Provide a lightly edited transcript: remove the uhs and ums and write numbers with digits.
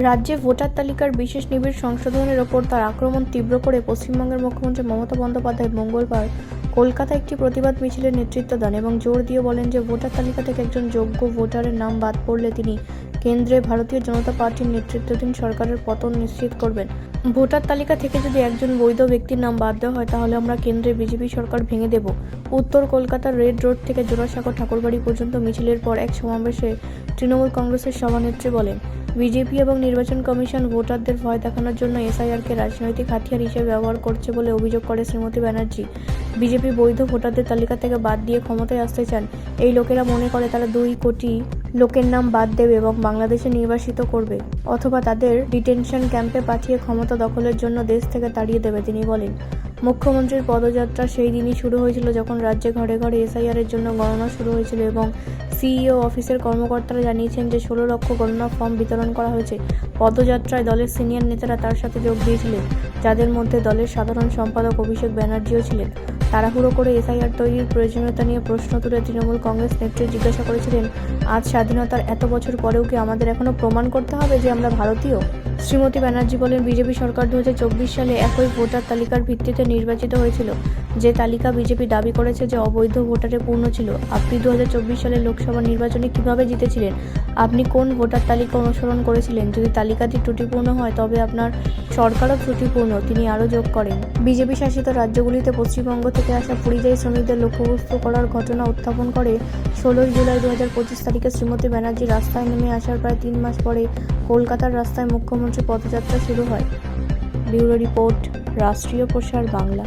রাজ্যে ভোটার তালিকার বিশেষ নিবিড় সংশোধনের ওপর তার আক্রমণ তীব্র করে পশ্চিমবঙ্গের মুখ্যমন্ত্রী মমতা বন্দ্যোপাধ্যায় মঙ্গলবার কলকাতায় একটি প্রতিবাদ মিছিলের নেতৃত্ব দেন এবং জোর দিয়ে বলেন যে ভোটার তালিকা থেকে একজন যোগ্য ভোটারের নাম বাদ পড়লে তিনি কেন্দ্রে ভারতীয় জনতা পার্টির নেতৃত্বাধীন সরকারের পতন নিশ্চিত করবেন। ভোটার তালিকা থেকে যদি একজন বৈধ ব্যক্তির নাম বাদ দেওয়া হয় তাহলে আমরা কেন্দ্রে বিজেপি সরকার ভেঙে দেব। উত্তর কলকাতার রেড রোড থেকে জোড়াসাঁকো ঠাকুরবাড়ি পর্যন্ত মিছিলের পর এক সমাবেশে তৃণমূল কংগ্রেসের সভানেত্রী বলেন, বিজেপি এবং নির্বাচন কমিশন ভোটারদের ভয় দেখানোর জন্য এসআইআরকে রাজনৈতিক হাতিয়ার হিসেবে ব্যবহার করছে বলে অভিযোগ করে শ্রীমতী ব্যানার্জি। বিজেপি বৈধ ভোটারদের তালিকা থেকে বাদ দিয়ে ক্ষমতায় আসতে চান। এই লোকেরা মনে করে তারা 2 কোটি লোকের নাম বাদ দেবে এবং বাংলাদেশে নির্বাসিত করবে অথবা তাদের ডিটেনশন ক্যাম্পে পাঠিয়ে ক্ষমতা দখলের জন্য দেশ থেকে তাড়িয়ে দেবে। তিনি বলেন, মুখ্যমন্ত্রীর পদযাত্রা সেই দিনই শুরু হয়েছিল যখন রাজ্যে ঘরে ঘরে এসআইআরের জন্য গণনা শুরু হয়েছিল এবং সিইও অফিসের কর্মকর্তারা জানিয়েছেন যে 16 লক্ষ গণনা ফর্ম বিতরণ করা হয়েছে। পদযাত্রায় দলের সিনিয়র নেতারা তার সাথে যোগ দিয়েছিলেন, যাদের মধ্যে দলের সাধারণ সম্পাদক অভিষেক ব্যানার্জিও ছিলেন। তাড়াহুড়ো করে এসআইআর তৈরির প্রয়োজনীয়তা নিয়ে প্রশ্ন তুলে তৃণমূল কংগ্রেস নেত্রী জিজ্ঞাসা করেছিলেন, আজ স্বাধীনতার এত বছর পরেও কি আমাদের এখনও প্রমাণ করতে হবে যে আমরা ভারতীয়? শ্রীমতী ব্যানার্জি বলেন, বিজেপি সরকার 2024 সালে একই ভোটার তালিকার ভিত্তিতে নির্বাচিত হয়েছিল, যে তালিকা বিজেপি দাবি করেছে যে অবৈধ ভোটারে পূর্ণ ছিল। আপনি 2024 সালের লোকসভা নির্বাচনে কিভাবে জিতেছিলেন? আপনি কোন ভোটার তালিকা অনুসরণ করেছিলেন? যদি তালিকাটি ত্রুটিপূর্ণ হয় তবে আপনার সরকারও ত্রুটিপূর্ণ। তিনি আরও যোগ করেন, বিজেপি শাসিত রাজ্যগুলিতে পশ্চিমবঙ্গ থেকে আসা পরিযায়ী শ্রমিকদের লক্ষ্যবস্তু করার ঘটনা উত্থাপন করে 16 জুলাই 2025 তারিখে শ্রীমতী ব্যানার্জি রাস্তায় নেমে আসার প্রায় 3 মাস পরে কলকাতার রাস্তায় মুখ্যমন্ত্রী পদযাত্রা শুরু হয়। ব্যুরো রিপোর্ট, রাষ্ট্রীয় প্রসার বাংলা।